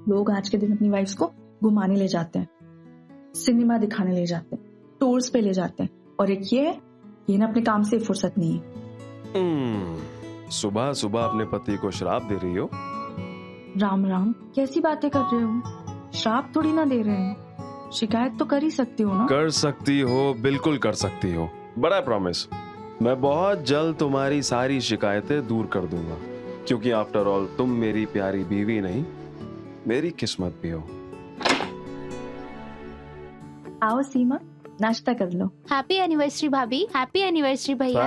लोग आज के दिन अपनी वाइफ्स को घुमाने ले जाते हैं, सिनेमा दिखाने ले जाते हैं, टूर्स पे ले जाते हैं, और एक ये ना अपने काम से फुर्सत नहीं है। सुबह सुबह अपने पति को श्राप दे रही हो? राम राम, कैसी बातें कर रहे हो? श्राप थोड़ी ना दे रहे हैं, शिकायत तो कर ही सकती हो ना। कर सकती हो, बिल्कुल कर सकती हो, बड़ा प्रॉमिस। मैं बहुत जल्द तुम्हारी सारी शिकायतें दूर कर दूंगा, क्योंकि आफ्टर ऑल तुम मेरी प्यारी बीवी नहीं, मेरी किस्मत भी हो। आओ सीमा, नाश्ता कर लो। हैप्पी एनिवर्सरी भाभी। हैप्पी एनिवर्सरी भैया।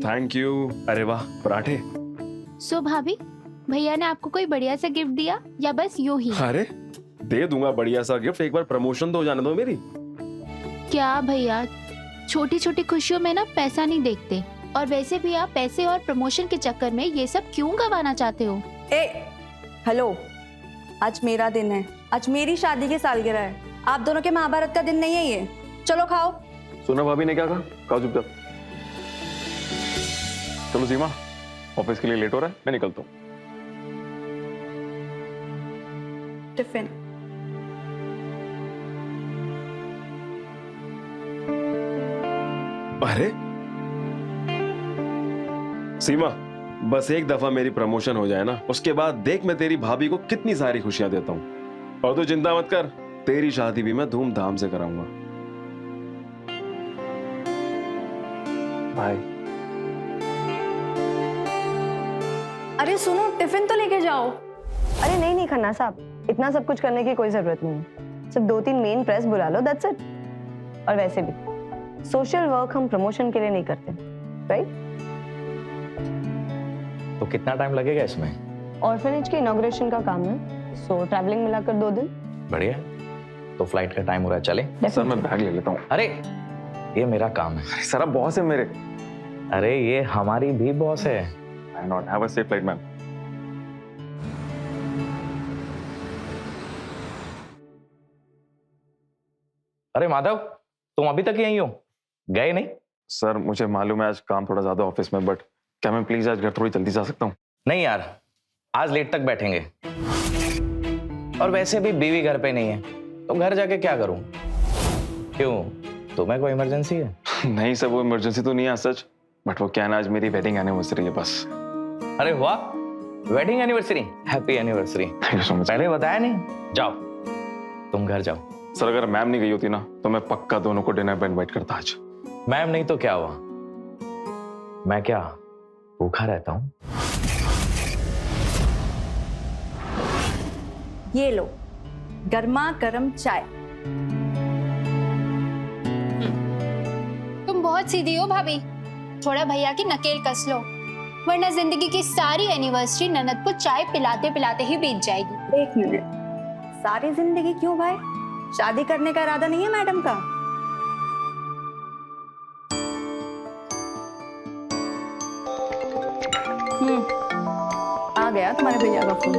Thank you. अरे वाह, पराठे। सो भाभी, भैया ने आपको कोई बढ़िया सा गिफ्ट दिया या बस यूं ही? अरे दे दूंगा बढ़िया सा गिफ्ट, एक बार प्रमोशन तो हो जाने दो मेरी। क्या भैया, छोटी छोटी खुशियों में ना पैसा नहीं देखते, और वैसे भी आप पैसे और प्रमोशन के चक्कर में ये सब क्यों गंवाना चाहते हो? हेलो, आज मेरा दिन है, आज मेरी शादी की सालगिरह है, आप दोनों के महाभारत का दिन नहीं है ये। चलो खाओ। सुना भाभी ने क्या कहा? खाओ चुपचाप। चलो सीमा, ऑफिस के लिए लेट हो रहा है, मैं निकलता हूँ। टिफिन। अरे सीमा, बस एक दफा मेरी प्रमोशन हो जाए ना, उसके बाद देख मैं तेरी भाभी को कितनी सारी खुशियां देता हूँ। और तू चिंता मत कर, तेरी शादी भी मैं धूमधाम से कराऊंगा। बाय। अरे सुनो, टिफिन तो लेके जाओ। अरे नहीं नहीं खन्ना साहब, इतना सब कुछ करने की कोई जरूरत नहीं है, सिर्फ 2-3 मेन प्रेस बुला लो, दैट्स इट। और वैसे भी सोशल वर्क हम प्रमोशन के लिए नहीं करते, राइट? तो कितना टाइम लगेगा इसमें? ऑर्फनेज के इनॉग्रेशन का काम है, सो ट्रैवलिंग मिलाकर 2 दिन। बढ़िया, तो फ्लाइट का टाइम हो रहा है, चले? सर मैं बैग ले लेता हूँ। अरे ये मेरा काम है। सर आप बॉस है मेरे। अरे ये हमारी भी बॉस है। I not have a safe flight ma'am. अरे माधव, तुम अभी तक यहीं हो, गए नहीं? सर मुझे मालूम है आज काम थोड़ा ज्यादा ऑफिस में, बट क्या मैं प्लीज आज घर थोड़ी जल्दी जा सकता हूँ? नहीं यार, आज लेट तक बैठेंगे, और वैसे भी बीवी घर पे नहीं है, तो घर जाके क्या करूं? क्यों, तुम्हें कोई इमरजेंसी है? नहीं सर, वो इमरजेंसी तो नहीं है सच, बट वो क्या है ना, आज मेरी वेडिंग एनिवर्सरी है बस। अरे वाह, wedding anniversary, happy anniversary. Thank you so much. पहले बताया नहीं? जाओ तुम घर जाओ। सर अगर मैम नहीं गई होती ना, तो मैं पक्का दोनों को डिनर पे इनवाइट करता आज। मैम नहीं तो क्या हुआ, मैं क्या भूखा रहता हूँ? ये लो गर्मा गर्म चाय। तुम बहुत सीधी हो भाभी, थोड़ा भैया की नकेल कस लो, वरना जिंदगी की सारी एनिवर्सरी ननद को चाय पिलाते पिलाते ही बीत जाएगी। 1 मिनट, सारी जिंदगी क्यों भाई? शादी करने का इरादा नहीं है मैडम का? आ गया तुम्हारे भैया का फोन।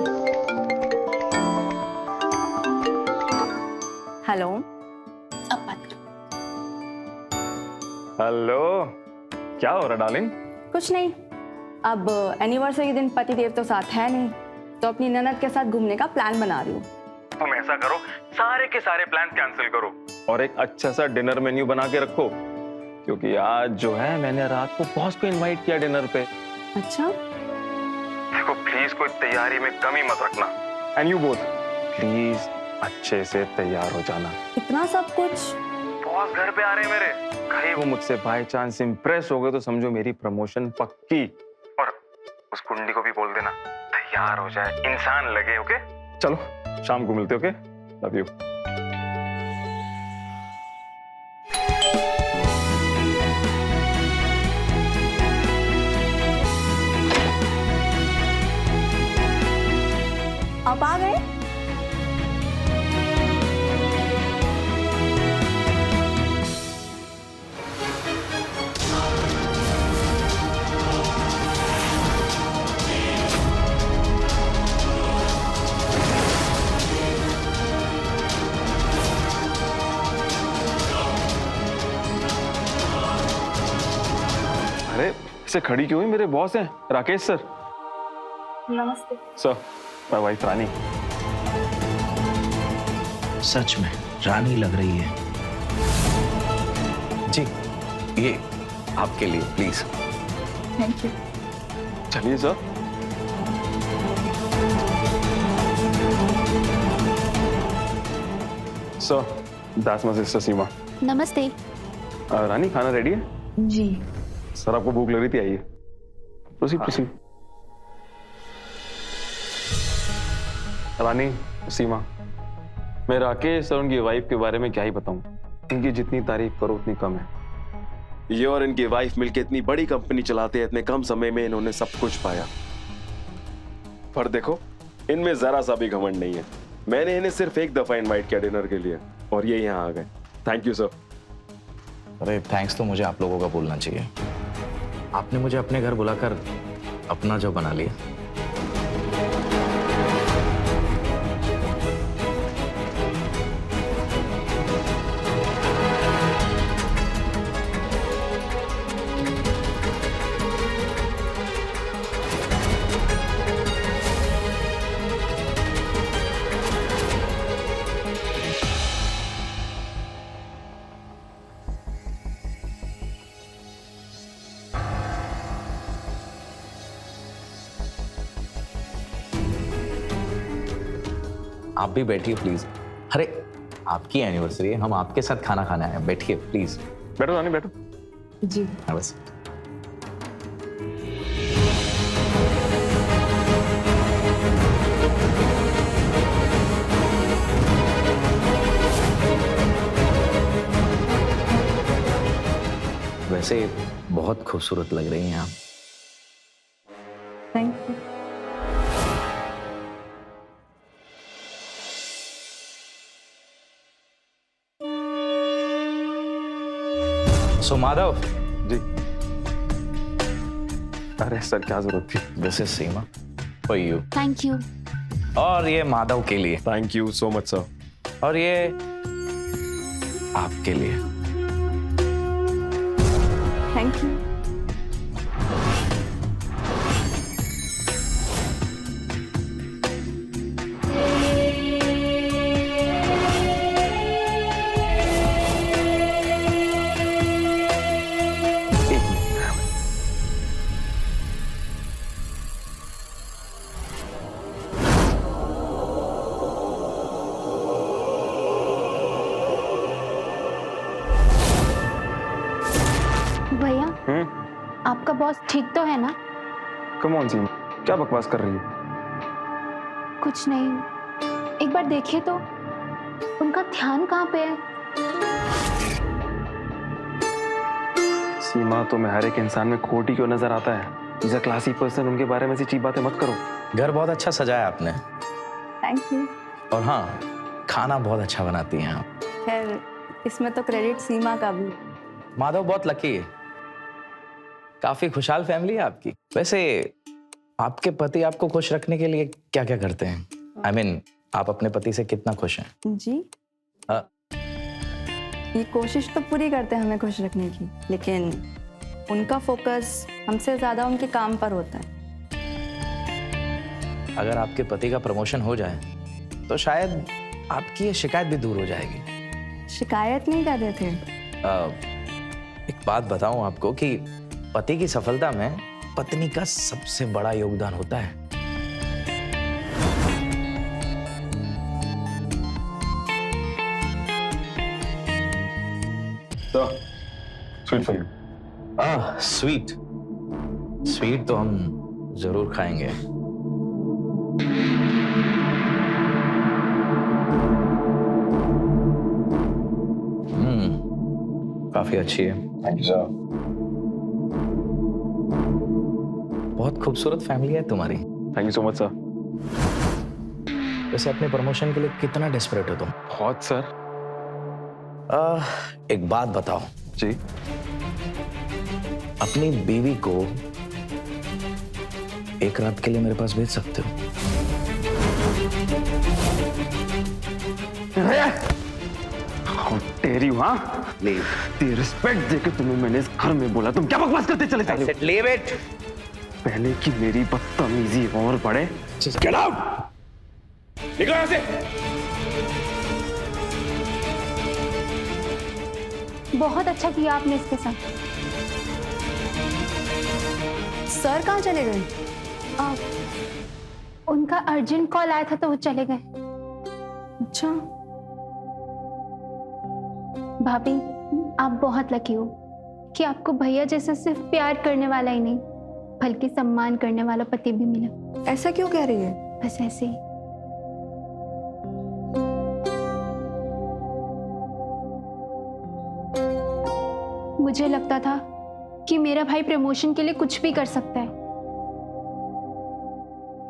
हेलो। अब बात करो। हेलो, क्या हो रहा डार्लिंग? कुछ नहीं, अब एनिवर्सरी के दिन पति देव तो साथ है नहीं, तो अपनी ननद के साथ घूमने का प्लान बना रही हूँ। तुम ऐसा करो, सारे के सारे प्लान कैंसिल करो और एक अच्छा सा डिनर मेन्यू बना के रखो, क्योंकि आज जो है मैंने रात को बॉस को इनवाइट किया डिनर पे। अच्छा? देखो प्लीज कोई तैयारी में कमी मत रखना, एंड यू बोथ प्लीज अच्छे से तैयार हो जाना। इतना सब कुछ? बॉस घर पे आ रहे हैं मेरे, कहीं वो मुझसे बाय चांस इंप्रेस हो गए तो समझो मेरी प्रमोशन पक्की। और उस कुंडी को भी बोल देना तैयार हो जाए, इंसान लगे। ओके चलो शाम को मिलते। Okay, love you. आप आ गए? अरे इसे खड़ी क्यों हुई? मेरे बॉस हैं राकेश सर। नमस्ते सर, माय वाइफ रानी। सच में रानी लग रही है। जी, ये आपके लिए प्लीज। Thank you. चलिए sir. Sir, that's my sister Seema. नमस्ते। रानी, खाना रेडी है? जी। सर, आपको भूख लग रही थी, आइए। प्रोसीड। रानी, सीमा, मैं राकेश और उनकी वाइफ के बारे में क्या ही बताऊं। इनकी जितनी तारीफ करो उतनी कम है। ये और इनकी वाइफ मिलकर इतनी बड़ी कंपनी चलाते हैं, इतने कम समय में इन्होंने सब कुछ पाया। पर देखो, इनमें जरा सा भी घमंड नहीं है। मैंने इन्हें सिर्फ एक दफा इनवाइट किया डिनर के लिए और ये यहाँ आ गए। Thank you sir. अरे थैंक्स तो मुझे आप लोगों का बोलना चाहिए। आपने मुझे अपने घर बुलाकर अपना जो बना लिया। आप भी बैठिए प्लीज। अरे आपकी एनिवर्सरी है, हम आपके साथ खाना खाने आए हैं। बैठिए प्लीज। बैठो रानी, बैठो। जी। बस। वैसे बहुत खूबसूरत लग रही हैं आप। Thank you. सो माधव। जी। अरे सर, क्या जरूरत थी? This is Seema for you. Thank you. और ये माधव के लिए। Thank you so much sir. और ये आपके लिए। Thank you. भैया, आपका बॉस ठीक तो है ना? कम ऑन सीमा, क्या बकवास कर रही है? कुछ नहीं, एक बार देखिए तो उनका ध्यान कहाँ पे है? सीमा, तो मैं हर एक इंसान में खोटी क्यों नजर आता है? इज अ क्लासी पर्सन, उनके बारे में ऐसी चीप बातें मत करो। घर बहुत अच्छा सजाया आपने। Thank you. और हाँ, खाना बहुत अच्छा बनाती हैं आप। खैर, इसमें तो क्रेडिट सीमा का भी। माधव बहुत लकी है। काफी खुशहाल फैमिली है आपकी। वैसे आपके पति आपको खुश रखने के लिए क्या क्या करते हैं? I mean, आप अपने पति से कितना खुश हैं? जी। ये कोशिश तो पूरी करते हैं हमें खुश रखने की, लेकिन उनका फोकस हमसे ज्यादा उनके काम पर होता है। अगर आपके पति का प्रमोशन हो जाए तो शायद आपकी ये शिकायत भी दूर हो जाएगी। शिकायत नहीं कर रहे थे। एक बात बताऊं आपको कि पति की सफलता में पत्नी का सबसे बड़ा योगदान होता है। तो sweet for you. Sweet sweet तो हम जरूर खाएंगे। काफी अच्छी है। Thank you sir. बहुत खूबसूरत फैमिली है तुम्हारी। Thank you so much sir. वैसे अपने प्रमोशन के लिए कितना डेस्परेट हो तुम? बहुत सर। एक बात बताओ जी। अपनी बीवी को एक रात के लिए मेरे पास भेज सकते हो? तेरी हाँ, रिस्पेक्ट देके तुम्हें मैंने इस घर में बोला, तुम क्या बकवास करते चले जा रहे हो? Leave it. पहले की मेरी बदतमीजी और बढ़े। गेट आउट, निकलो यहाँ से। बहुत अच्छा किया आपने इसके साथ। सर कहाँ चले गए? उनका अर्जेंट कॉल आया था तो वो चले गए। अच्छा, भाभी, आप बहुत लकी हो कि आपको भैया जैसा सिर्फ प्यार करने वाला ही नहीं बल्कि सम्मान करने वाला पति भी मिला। ऐसा क्यों कह रही है? बस ऐसे ही। मुझे लगता था कि मेरा भाई प्रमोशन के लिए कुछ भी कर सकता है,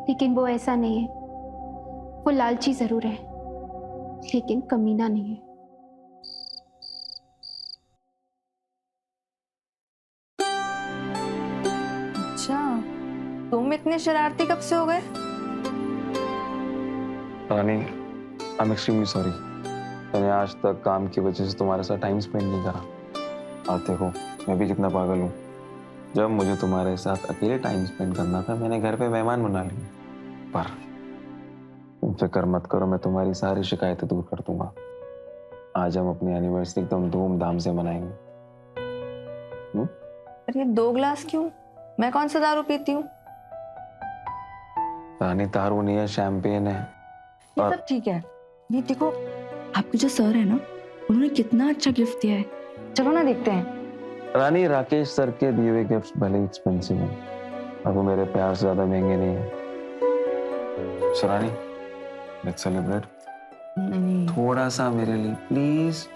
लेकिन वो ऐसा नहीं है। वो लालची जरूर है लेकिन कमीना नहीं है। अच्छा, तुम इतने शरारती कब से हो गए? रानी, आई एम एक्सट्रीमली सॉरी। मैंने आज तक काम की वजह से तुम्हारे साथ टाइम स्पेंड नहीं करा। और देखो, मैं भी कितना पागल हूँ। जब मुझे तुम्हारे साथ अकेले टाइम स्पेंड करना था, मैंने घर पे मेहमान बना लिए। पर तुम फिक्र मत करो, मैं तुम्हारी सारी शिकायतें दूर कर दूंगा। आज हम अपनी एनिवर्सरी एकदम धूमधाम से मनाएंगे। अरे 2 ग्लास क्यों? मैं कौन सा दारू पीती हूँ? रानी, दारू नहीं है, शैंपेन है। ये सब ठीक है। ये देखो, आपके जो सर है ना, उन्होंने कितना अच्छा गिफ्ट दिया है। चलो ना देखते हैं। रानी, राकेश सर के दिए हुए गिफ्ट्स भले एक्सपेंसिव हैं, और वो मेरे प्यार से ज्यादा महंगे नहीं है। सो रानी, लेट्स सेलिब्रेट। नहीं, थोड़ा सा मेरे लिए प्लीज,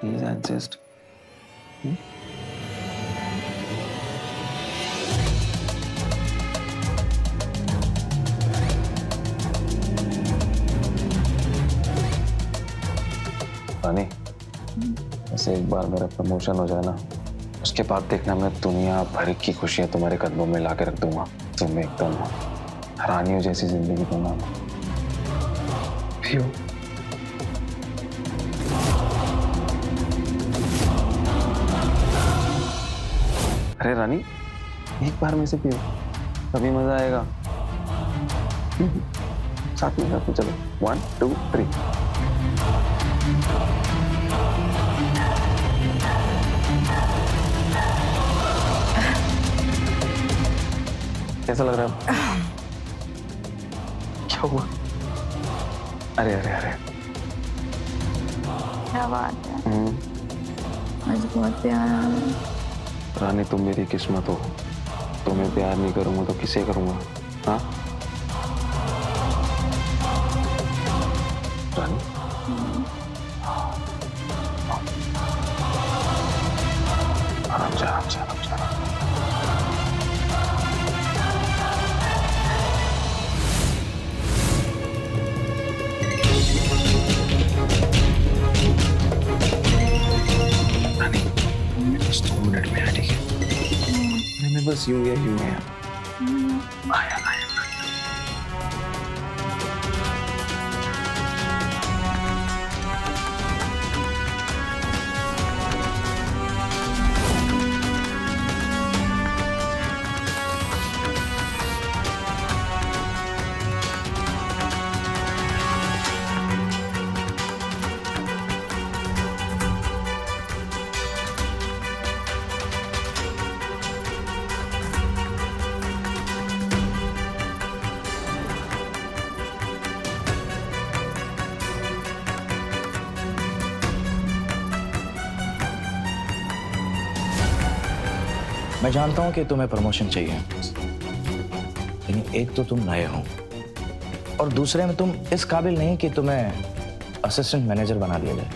प्लीज एडजस्ट। रानी, ऐसे एक बार मेरा प्रमोशन हो जाए ना, उसके बाद देखना मैं दुनिया भर की खुशियां तुम्हारे कदमों में लाके रख दूंगा। तुम एकदम रानियों जैसी जिंदगी दूंगा। पियो। अरे रानी, एक बार में से पियो, तभी मजा आएगा। साथ में चलो, 1 2 3। कैसा लग रहा है? क्या हुआ? अरे अरे अरे, क्या बात है। आज बहुत प्यार आ रहा है। रानी, तुम मेरी किस्मत हो। तुम्हें प्यार नहीं करूंगा तो किसे करूंगा? हाँ रानी, आराम से आराम से आराम से। रानी, बस 2 मिनट में है, ठीक है? मैं बस यूं है। आया आया। मैं जानता हूं कि तुम्हें प्रमोशन चाहिए, लेकिन एक तो तुम नए हो और दूसरे में तुम इस काबिल नहीं कि तुम्हें असिस्टेंट मैनेजर बना दिया जाए।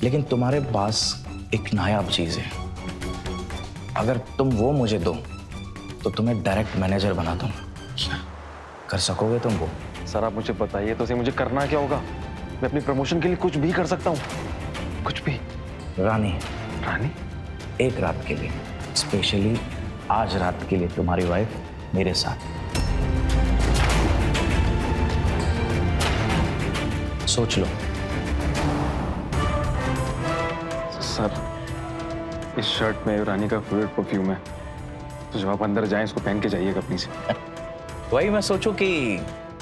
लेकिन तुम्हारे पास एक नायाब चीज है, अगर तुम वो मुझे दो तो तुम्हें डायरेक्ट मैनेजर बना दूंगा। कर सकोगे तुम वो? सर, आप मुझे बताइए तो सही, मुझे करना क्या होगा? मैं अपनी प्रमोशन के लिए कुछ भी कर सकता हूँ, कुछ भी। रानी, रानी, एक रात के लिए, स्पेशली आज रात के लिए तुम्हारी वाइफ मेरे साथ। सोच लो। सर, इस शर्ट में रानी का फेवरेट परफ्यूम है, तो जब आप अंदर जाएं इसको पहन के जाइएगा प्लीज। वही मैं सोचूं कि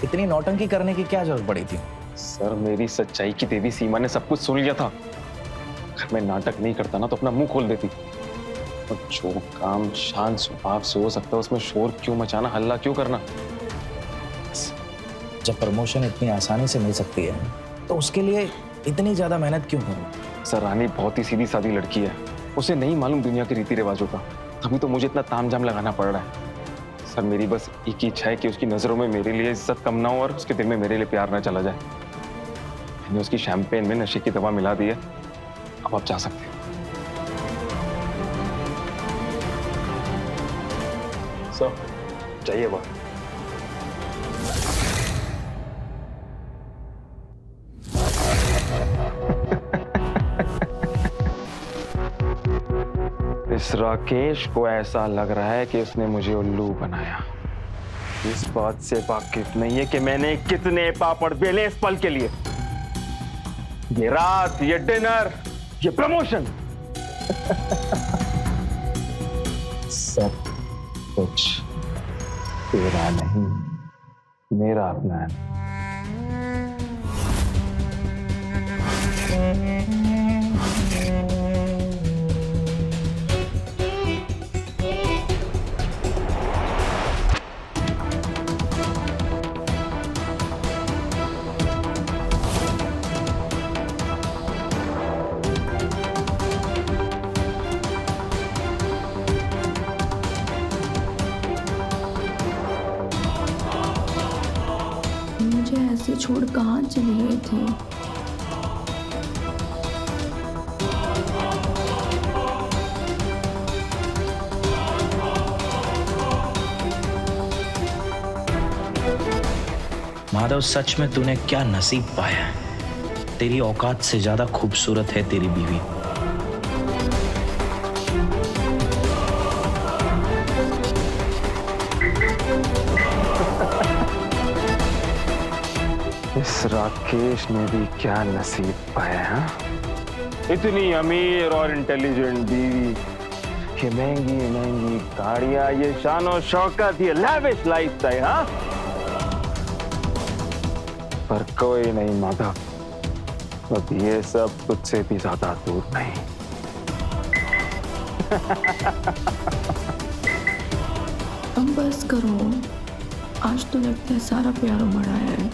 इतनी नौटंकी करने की क्या जरूरत पड़ी थी। सर, मेरी सच्चाई की देवी सीमा ने सब कुछ सुन लिया था। अगर मैं नाटक नहीं करता ना तो अपना मुंह खोल देती। और जो काम शांत स्वभाव से हो सकता है उसमें शोर क्यों मचाना, हल्ला क्यों करना। जब प्रमोशन इतनी आसानी से मिल सकती है तो उसके लिए इतनी ज्यादा मेहनत क्यों करूं? सर रानी बहुत ही सीधी सादी लड़की है, उसे नहीं मालूम दुनिया के रीति रिवाजों का, तभी तो मुझे इतना तामझाम लगाना पड़ रहा है। सर मेरी बस एक ही इच्छा है कि उसकी नजरों में मेरे लिए इज्जत कम ना हो और उसके दिल में मेरे लिए प्यार ना चला जाए। मैंने उसकी शैंपेन में नशे की दवा मिला दी है, अब आप जा सकते हैं। सर जाइए बाहर। इस राकेश को ऐसा लग रहा है कि उसने मुझे उल्लू बनाया। इस बात से वाकिफ नहीं है कि मैंने कितने पापड़ बेले इस पल के लिए। ये रात, ये डिनर, ये प्रमोशन सब कुछ तेरा नहीं, मेरा प्लान। मुझे ऐसे छोड़ कहाँ चले गए थे? माधव, सच में तूने क्या नसीब पाया है। तेरी औकात से ज्यादा खूबसूरत है तेरी बीवी। इस राकेश ने भी क्या नसीब पाया है। इतनी अमीर और इंटेलिजेंट बीवी, ये महंगी महंगी गाड़ियां, ये शान और शौकत, ये लैविश लाइफस्टाइल। हाँ, पर कोई नहीं माधव, अब ये सब तुझसे भी ज्यादा दूर नहीं। अब बस करो, आज तो लगता है सारा प्यार उमड़ आया है।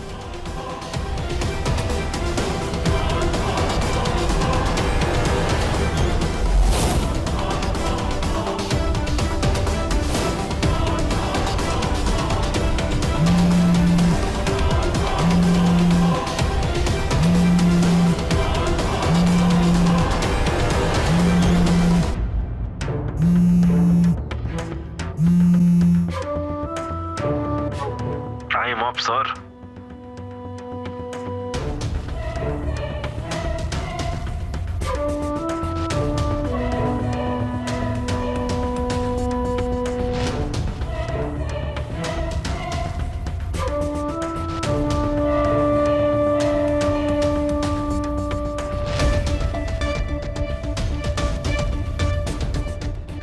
Time up sir.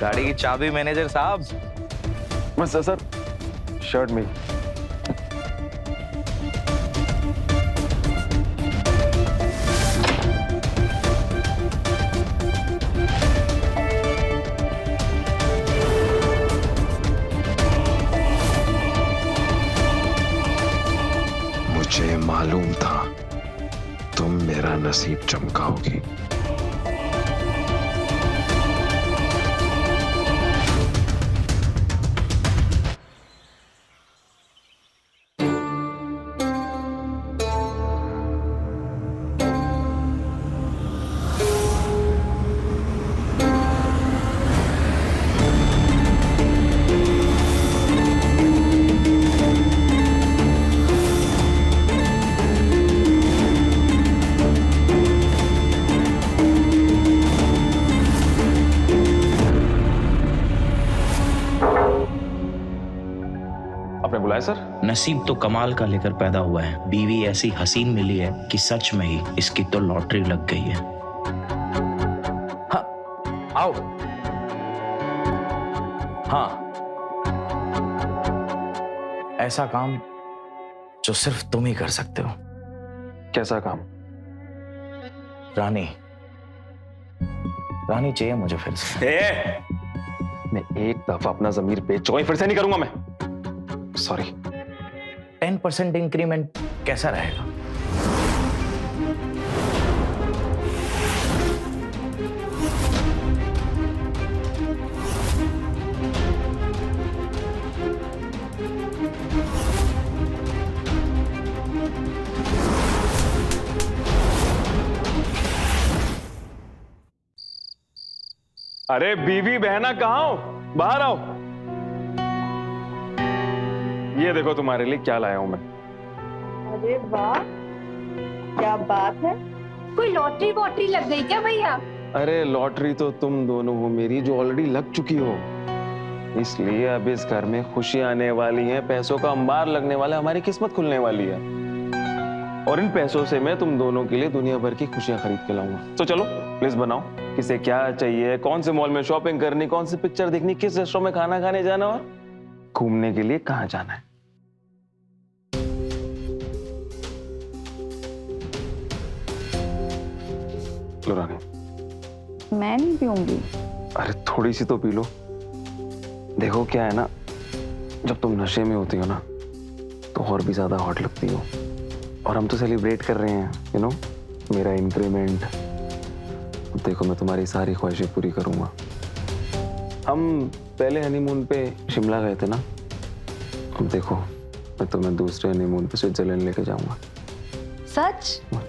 गाड़ी की चाबी मैनेजर साहब। बस सर, शर्ट में। मुझे मालूम था तुम मेरा नसीब चमकाओगी। आपने बुलाया सर? नसीब तो कमाल का लेकर पैदा हुआ है। बीवी ऐसी हसीन मिली है कि सच में ही इसकी तो लॉटरी लग गई है। हाँ, आओ। हाँ, ऐसा काम जो सिर्फ तुम ही कर सकते हो। कैसा काम? रानी, रानी चाहिए मुझे फिर से। मैं एक दफा अपना जमीर बेच चुका हूं, फिर से नहीं करूंगा मैं। सॉरी। 10% इंक्रीमेंट कैसा रहेगा? अरे बीवी बहना कहाँ हो? बाहर आओ। ये देखो तुम्हारे लिए क्या लाया हूं मैं। अरे वाह, क्या बात है। कोई लॉटरी वॉटरी लग गई क्या भैया? अरे लॉटरी तो तुम दोनों हो मेरी, जो ऑलरेडी लग चुकी हो। इसलिए अब इस घर में खुशी आने वाली है, पैसों का अंबार लगने वाला है, हमारी किस्मत खुलने वाली है। और इन पैसों से मैं तुम दोनों के लिए दुनिया भर की खुशियां खरीद के लाऊंगा। तो चलो लिस्ट बनाओ, किसे क्या चाहिए, कौन से मॉल में शॉपिंग करनी, कौन सी पिक्चर देखनी, किस रेस्टोरेंट में खाना खाने जाना और घूमने के लिए कहाँ जाना है। लो रानी। मैं नहीं पीऊंगी। अरे थोड़ी सी तो पी लो। देखो क्या है ना, जब तुम नशे में होती हो ना तो और भी ज्यादा हॉट लगती हो। और हम तो सेलिब्रेट कर रहे हैं, यू नो, मेरा इंक्रीमेंट। देखो मैं तुम्हारी सारी ख्वाहिशें पूरी करूंगा। हम पहले हनीमून पे शिमला गए थे ना, अब देखो मैं तुम्हें दूसरे हनीमून पे स्विट्जरलैंड लेके जाऊंगा। सच? मुझ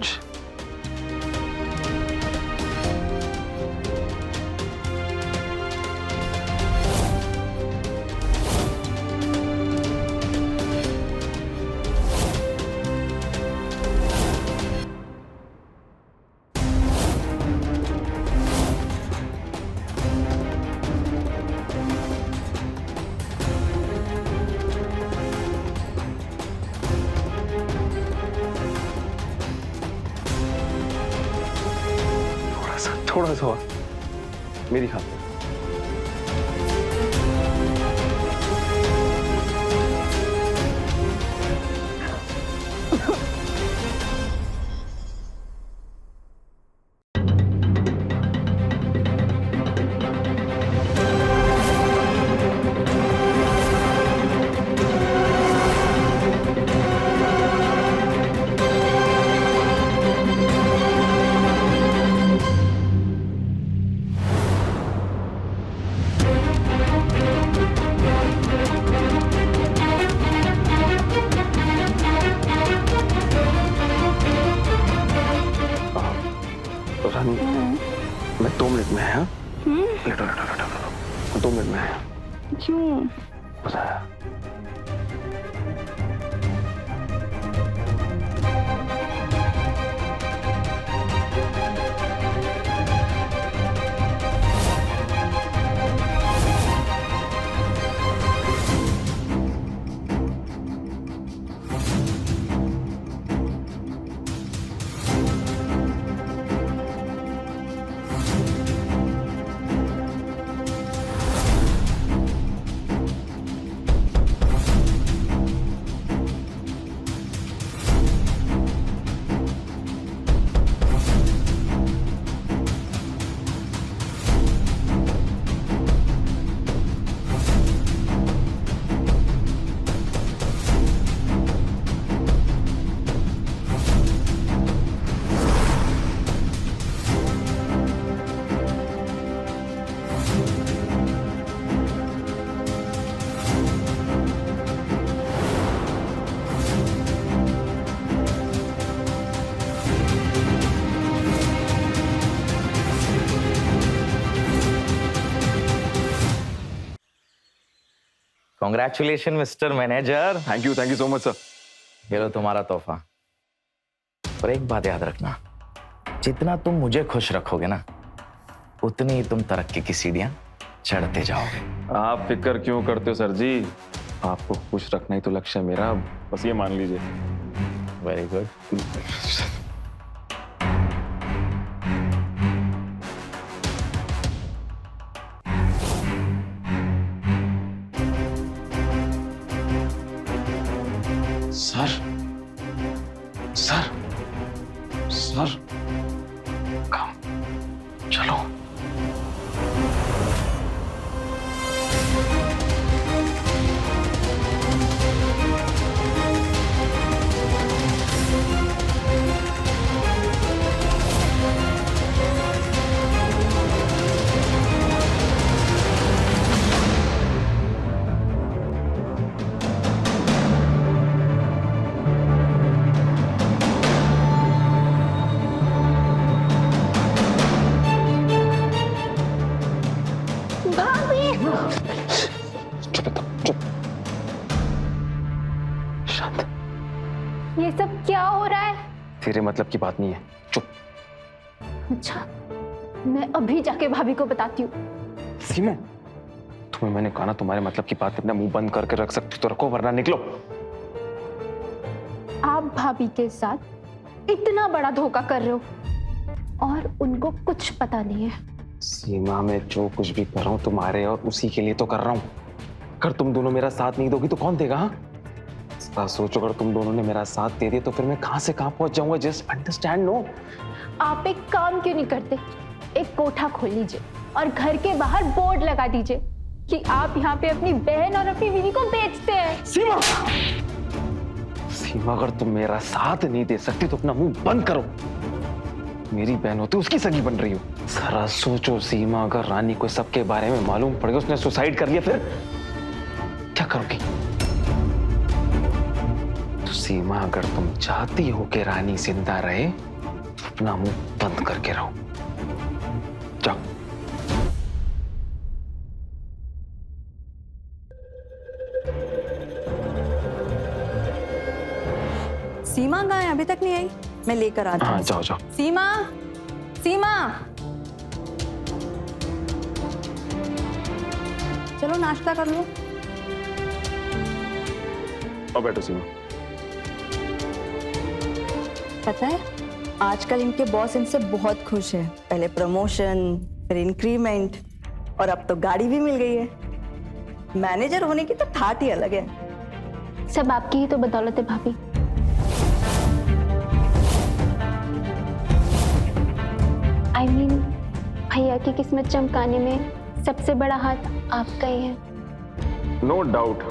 थोड़ा सा मेरी खातिर। मैं 2 मिनट में है। हाँ? लेटो 2 मिनट में है। क्यों? बताया। Congratulation mister manager. Thank you so much sir. ये लो तुम्हारा तोहफा। और एक बात याद रखना, जितना तुम मुझे खुश रखोगे ना उतनी ही तुम तरक्की की सीढ़ियां चढ़ते जाओगे। आप फिक्र क्यों करते हो सर जी, आपको खुश रखना ही तो लक्ष्य है मेरा, बस ये मान लीजिए। Very good. Sir sir sir, come चलो। चुप चुप। शांत। ये सब क्या हो रहा है? तेरे मतलब की बात नहीं है, चुप। अच्छा, मैं अभी जाके भाभी को बताती हूँ। सीमा, तुम्हें मैंने कहा ना तुम्हारे मतलब की बात अपना मुंह बंद करके रख सकती तो रखो, वरना निकलो। आप भाभी के साथ इतना बड़ा धोखा कर रहे हो और उनको कुछ पता नहीं है। सीमा, मैं जो कुछ भी कर रहा हूँ तुम्हारे और उसी के लिए तो कर रहा हूँ। अगर तुम दोनों मेरा साथ नहीं दोगी तो कौन देगा? हाँ, सोचो, अगर तुम दोनों ने मेरा साथ दे दिया तो फिर मैं कहां से कहां पहुंच जाऊंगा। Just understand. नो, आप एक काम क्यों नहीं करते? एक कोठा खोल लीजिए और घर के बाहर बोर्ड लगा दीजिए कि आप यहाँ पे अपनी बहन और अपनी बीवी को बेचते हैं। सीमा, सीमा, अगर तुम मेरा साथ नहीं दे सकती तो अपना मुंह बंद करो। मेरी बहन होती उसकी सगी बन रही हो। जरा सोचो सीमा, अगर रानी को सबके बारे में मालूम पड़ गया, उसने सुसाइड कर लिया, फिर क्या करोगी? तो सीमा, अगर तुम चाहती हो कि रानी जिंदा रहे, अपना मुंह बंद करके रहो। जाओ। सीमा कहाँ है? अभी तक नहीं आई। मैं लेकर आती हूँ। हाँ, जाओ जाओ। सीमा, सीमा, चलो नाश्ता कर लो। और बैठो सीमा। पता है, आजकल इनके बॉस इनसे बहुत खुश है। पहले प्रमोशन, फिर इंक्रीमेंट, और अब तो गाड़ी भी मिल गई है। मैनेजर होने की तो ठाट ही अलग है। सब आपकी ही तो बदौलत है भाभी। I mean, भैया की किस्मत चमकाने में सबसे बड़ा हाथ आपका ही है। No doubt.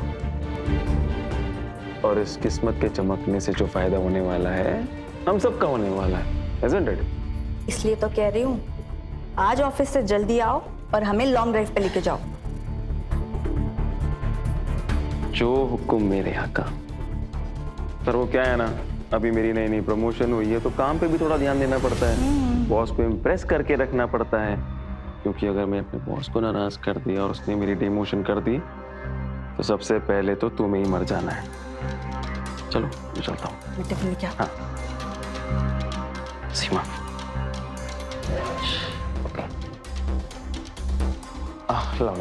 और इस किस्मत के चमकने से जो फायदा होने वाला है, हम सबका होने वाला है, isn't it? इसलिए तो कह रही हूँ, आज ऑफिस से जल्दी आओ और हमें लॉन्ग ड्राइव पे लेके जाओ। जो हुक्म मेरे आका। पर वो क्या है ना, अभी मेरी नई नई प्रमोशन हुई है तो काम पे भी थोड़ा ध्यान देना पड़ता है। बॉस को इम्प्रेस करके रखना पड़ता है, क्योंकि अगर मैं अपने बॉस को नाराज कर दिया और उसने मेरी डिमोशन कर दी तो सबसे पहले तो तुम्हें ही मर जाना है। चलो, मैं चलता हूँ। मैं टिफिन लेके हाँ सीमा, ला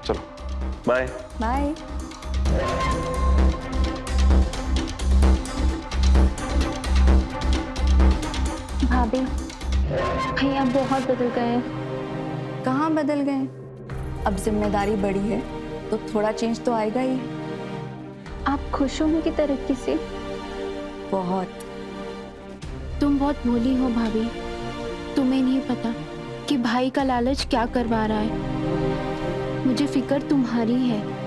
चलो, बाय बाय। भाभी, भैया बहुत बदल गए हैं। कहाँ बदल गए? अब जिम्मेदारी बढ़ी है तो थोड़ा चेंज तो आएगा ही। आप खुश हो उनकी तरक्की से? बहुत। तुम बहुत भोली हो भाभी। तुम्हें नहीं पता कि भाई का लालच क्या करवा रहा है। मुझे फिक्र तुम्हारी है।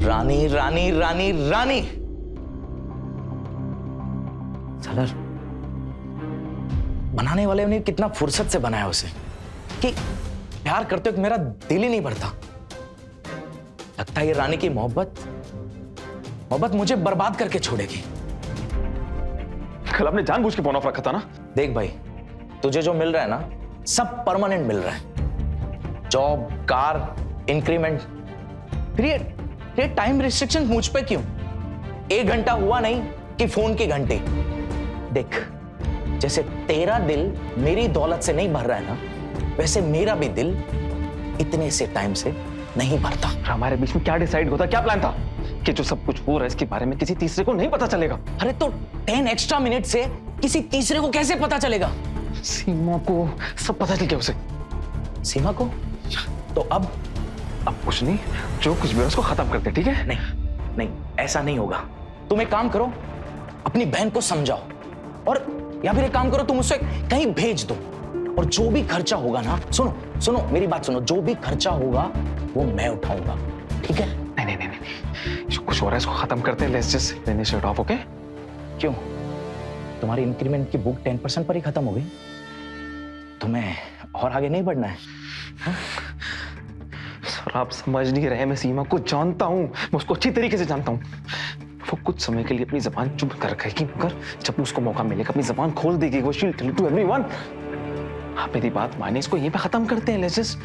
रानी रानी रानी रानी, साला बनाने वाले ने कितना फुर्सत से बनाया उसे कि प्यार करते वक्त मेरा दिल ही नहीं भरता। लगता है ये रानी की मोहब्बत मुझे बर्बाद करके छोड़ेगी। कल आपने जानबूझ के फोन ऑफ रखा था ना। देख भाई, तुझे जो मिल रहा है ना, सब परमानेंट मिल रहा है। Job, car, increment. फिर ये टाइम रिस्ट्रिक्शन मुझ पे क्यों? 1 घंटा हुआ नहीं कि फोन के घंटे। देख, जैसे तेरा दिल मेरी दौलत से नहीं भर रहा है ना, वैसे मेरा भी दिल इतने से टाइम से नहीं भरता। हमारे बीच में क्या डिसाइड होता, क्या प्लान था कि जो सब कुछ हो रहा है इसके बारे में किसी तीसरे को नहीं पता चलेगा? अरे तो 10 एक्स्ट्रा मिनट से किसी तीसरे को कैसे पता चलेगा? सीमा को सब पता चल गया उसे। सीमा को? तो अब कुछ नहीं, जो कुछ भी है उसको खत्म करते, ठीक है? नहीं, ऐसा नहीं होगा। तुम एक काम करो, अपनी बहन को समझाओ, और या फिर एक काम करो, तुम उसे कहीं भेज दो, और जो भी खर्चा होगा ना, सुनो मेरी बात सुनो, जो भी खर्चा होगा वो मैं उठाऊंगा, ठीक है? नहीं, जो कुछ हो रहा है इसको खत्म करते हैं। Let's just finish it of, okay? क्यों? तुम्हारी इंक्रीमेंट की बुक 10% पर ही खत्म हो गई? तुम्हें और आगे नहीं बढ़ना है? सर आप समझ नहीं रहे, मैं सीमा को जानता हूँ, मैं उसको अच्छी तरीके से जानता हूँ। वो कुछ समय के लिए अपनी जबान चुप कर रखेगी, मगर जब उसको मौका मिलेगा अपनी जबान खोल देगी। वो शील टेल टू एवरीवन। आप मेरी बात माने, इसको यहीं पे खत्म करते हैं। Let's just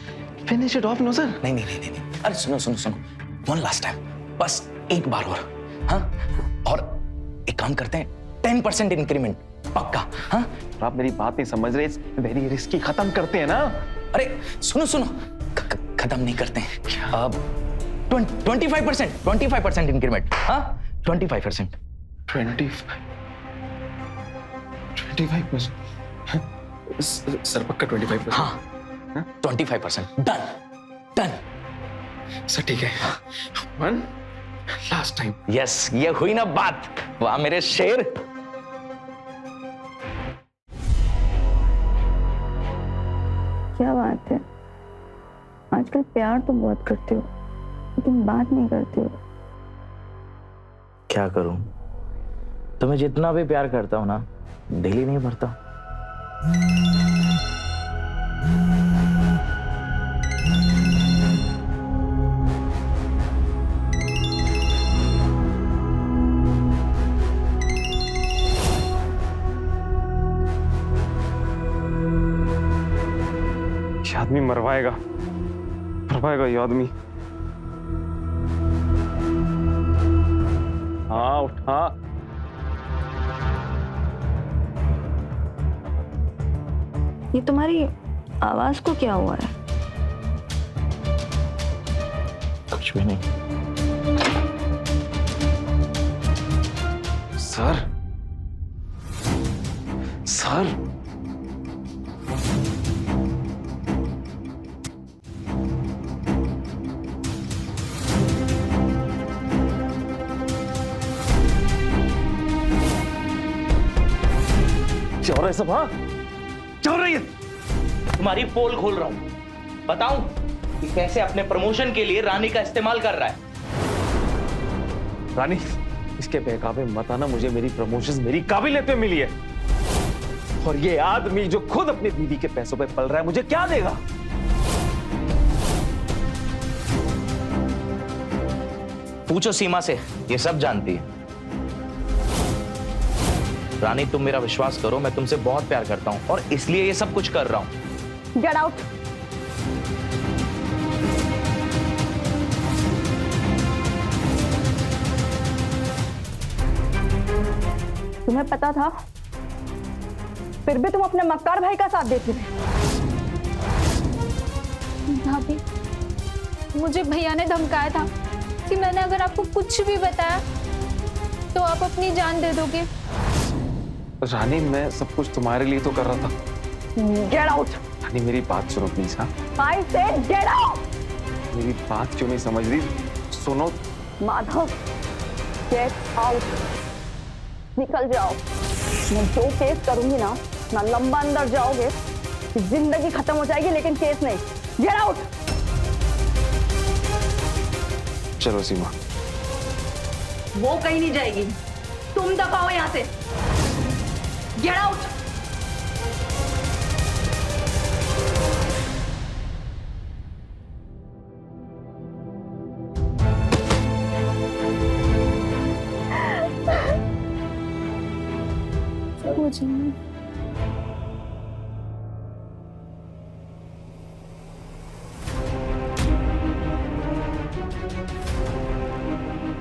finish it off. No sir. नहीं नहीं नहीं नहीं, अरे सुनो सुनो सुनो, वन लास्ट टाइम, बस एक बार और। हाँ, और एक काम करते हैं, 10% इंक्रीमेंट पक्का। हाँ, आप मेरी बात नहीं समझ रहे, वेरी रिस्की। खत्म करते हैं ना। अरे सुनो सुनो, खत्म नहीं करते हैं। अब 25% इंक्रीमेंट। हाँ, 25%। 25%। सर पक्का 25%? हाँ, 25%। Done done. सर ठीक है, वन लास्ट टाइम। यस, ये हुई ना बात। वाह मेरे शेर। क्या बात है, आजकल प्यार तो बहुत करते हो लेकिन बात नहीं करते हो। क्या करूं, तुम्हें जितना भी प्यार करता हूं ना, दिल ही नहीं भरता। ये आदमी मरवाएगा ये आदमी। हाँ उठा। ये तुम्हारी आवाज को क्या हुआ है? कुछ भी नहीं। सर सर क्या हो रहा है सब? हाँ क्या हो रही है? तुम्हारी पोल खोल रहा हूं, बताऊं कि कैसे अपने प्रमोशन के लिए रानी का इस्तेमाल कर रहा है। रानी, इसके बहकावे मत आना। मुझे मेरी प्रमोशन मेरी काबिलियत पे मिली है, और ये आदमी जो खुद अपनी बीवी के पैसों पे पल रहा है, मुझे क्या देगा? पूछो सीमा से, ये सब जानती है। रानी तुम मेरा विश्वास करो, मैं तुमसे बहुत प्यार करता हूं और इसलिए ये सब कुछ कर रहा हूं। Get out. तुम्हें पता था, फिर भी तुम अपने मक्कार भाई का साथ देते थे। भाभी, मुझे भैया ने धमकाया था कि मैंने अगर आपको कुछ भी बताया तो आप अपनी जान दे दोगे। रानी, मैं सब कुछ तुम्हारे लिए तो कर रहा था। Get out. रानी मेरी बात सुनो प्लीज। हाँ, आई सेड गेट आउट। मेरी बात क्यों नहीं समझ रही? सुनो माधव, गेट आउट। निकल जाओ। मैं जो केस करूंगी ना लंबा अंदर जाओगे, जिंदगी खत्म हो जाएगी लेकिन केस नहीं। Get out. चलो सीमा। वो कहीं नहीं जाएगी, तुम दबाओ यहां से। Get out.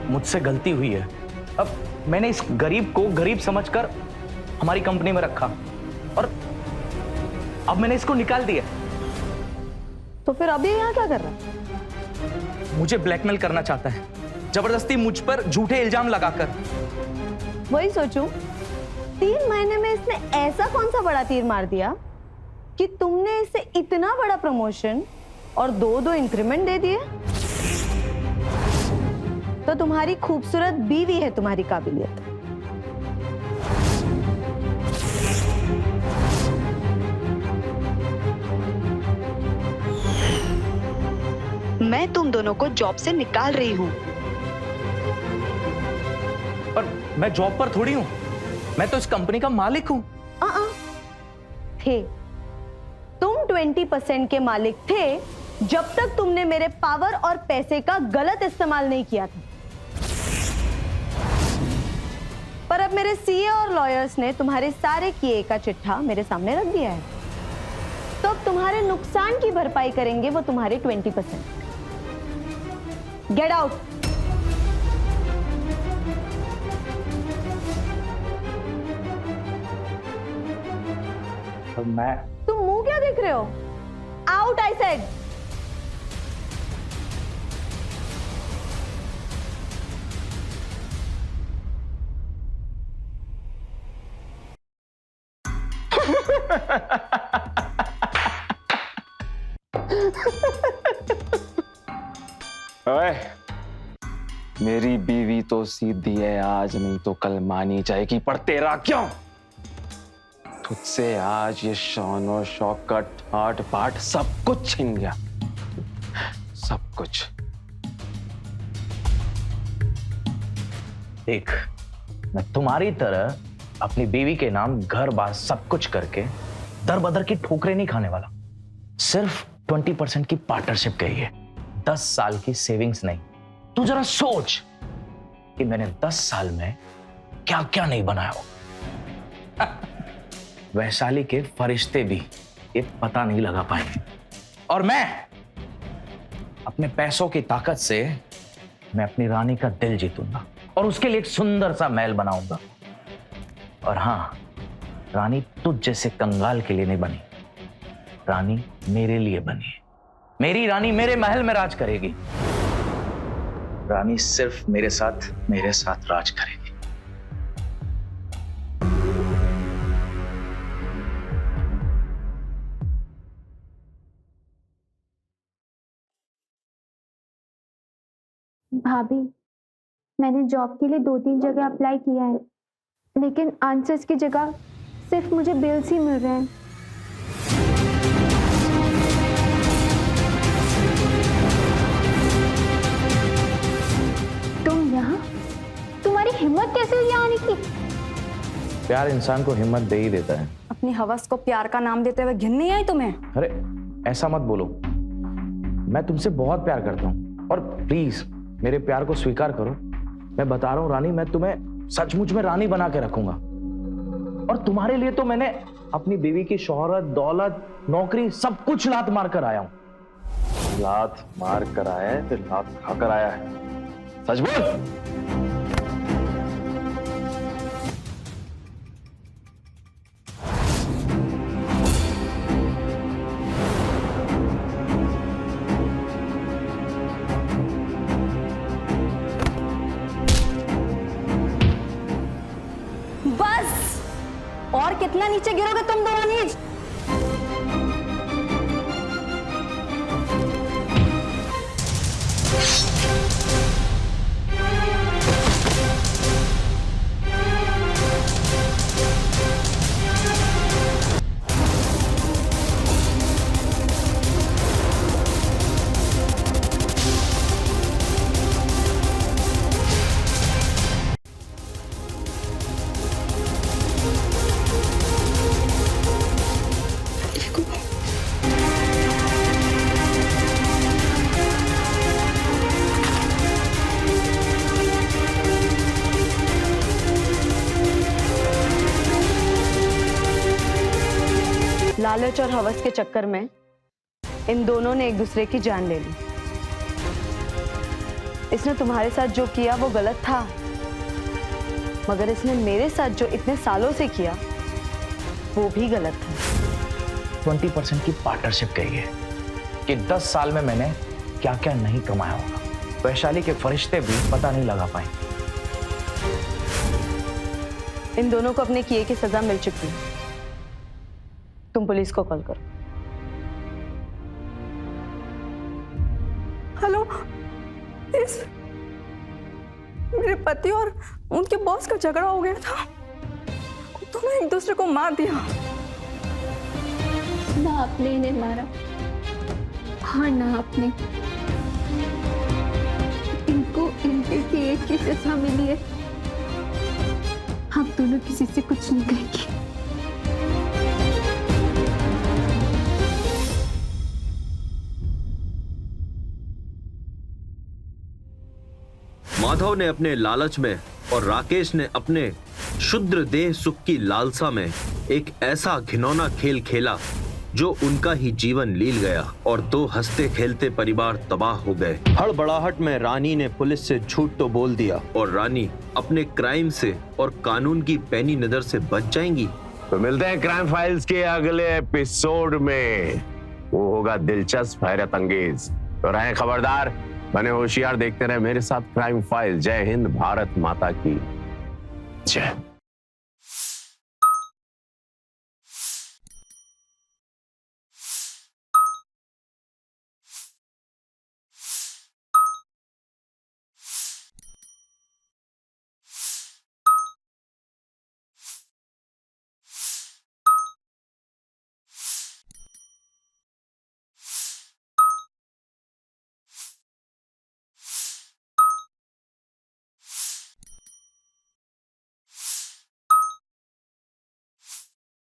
मुझसे गलती हुई है। अब मैंने इस गरीब को गरीब समझकर हमारी कंपनी में रखा और अब मैंने इसको निकाल दिया। तो फिर अभी यहाँ क्या कर रहा है? मुझे ब्लैकमेल करना चाहता है, जबरदस्ती मुझ पर झूठे इल्जाम लगाकर। वही सोचूं, 3 महीने में इसने ऐसा कौन सा बड़ा तीर मार दिया कि तुमने इसे इतना बड़ा प्रमोशन और 2-2 इंक्रीमेंट दे दिए। तो तुम्हारी खूबसूरत बीवी है तुम्हारी काबिलियत। मैं तुम दोनों को जॉब से निकाल रही हूं। पर मैं जॉब पर थोड़ी हूं, मैं तो इस कंपनी का मालिक हूं। थे, तुम 20% के मालिक थे जब तक तुमने मेरे पावर और पैसे का गलत इस्तेमाल नहीं किया था। पर अब मेरे सीए और लॉयर्स ने तुम्हारे सारे किए का चिट्ठा मेरे सामने रख दिया है, तो अब तुम्हारे नुकसान की भरपाई करेंगे वो तुम्हारे 20%। Get out. और मैं तुम मुंह क्या देख रहे हो? Out I said. ओए, मेरी बीवी तो सीधी है, आज नहीं तो कल मानी जाएगी, पर तेरा क्यों? तुझसे आज ये शान और शौकत, ठाट बाट सब कुछ छिन गया, सब कुछ। देख, मैं तुम्हारी तरह अपनी बीवी के नाम घर बार सब कुछ करके दर बदर की ठोकरें नहीं खाने वाला। सिर्फ 20% की पार्टनरशिप गई है, 10 साल की सेविंग्स नहीं। तू जरा सोच कि मैंने 10 साल में क्या क्या नहीं बनाया हो। वैशाली के फरिश्ते भी ये पता नहीं लगा पाएंगे, और मैं अपने पैसों की ताकत से मैं अपनी रानी का दिल जीतूंगा और उसके लिए एक सुंदर सा महल बनाऊंगा। और हाँ, रानी तुझ जैसे कंगाल के लिए नहीं बनी, रानी मेरे लिए बनी है। मेरी रानी मेरे महल में राज करेगी। रानी सिर्फ मेरे साथ राज करेगी। भाभी, मैंने जॉब के लिए 2-3 जगह अप्लाई किया है, लेकिन आंसर्स की जगह सिर्फ मुझे बिल्स ही मिल रहे हैं। तुम यहाँ? तुम्हारी हिम्मत कैसे हुई यहाँ आने की? प्यार इंसान को हिम्मत दे ही देता है। अपनी हवस को प्यार का नाम देते हुए घिन नहीं आई तुम्हें? अरे ऐसा मत बोलो, मैं तुमसे बहुत प्यार करता हूँ, और प्लीज मेरे प्यार को स्वीकार करो। मैं बता रहा हूँ रानी, मैं तुम्हें सचमुच में रानी बना के रखूंगा, और तुम्हारे लिए तो मैंने अपनी बीवी की शोहरत, दौलत, नौकरी सब कुछ लात मार कर आया हूं। लात मार कर आया है फिर लात खाकर आया है, सच बोल। बस, और कितना नीचे गिरोगे तुम दोनों नीच? लालच और हवस के चक्कर में इन दोनों ने एक दूसरे की जान ले ली। इसने तुम्हारे साथ जो किया वो गलत था, मगर इसने मेरे साथ जो इतने सालों से किया वो भी गलत था। 20% की पार्टनरशिप गई है कि 10 साल में मैंने क्या क्या नहीं कमाया होगा। वैशाली के फरिश्ते भी पता नहीं लगा पाए। इन दोनों को अपने किए की सजा मिल चुकी है। तुम पुलिस को कॉल करो। हेलो, मेरे पति और उनके बॉस का झगड़ा हो गया था, तुमने एक दूसरे को मार दिया। ना आपने इन्हें मारा, हाँ ना आपने। इनको इनके किए की सजा मिली है। हम दोनों किसी से कुछ नहीं कहेंगे। माधव ने अपने लालच में और राकेश ने अपने शुद्र देह सुख की लालसा में एक ऐसा घिनौना खेल खेला जो उनका ही जीवन लील गया और दो हंसते खेलते परिवार तबाह हो गए। हड़बड़ाहट में रानी ने पुलिस से झूठ तो बोल दिया और रानी अपने क्राइम से और कानून की पैनी नजर से बच जाएंगी। तो मिलते हैं क्राइम फाइल्स के अगले एपिसोड में, वो होगा दिलचस्प, हैरत अंगेज। तो रहें खबरदार, बने होशियार, देखते रहे मेरे साथ क्राइम फाइल। जय हिंद, भारत माता की जय।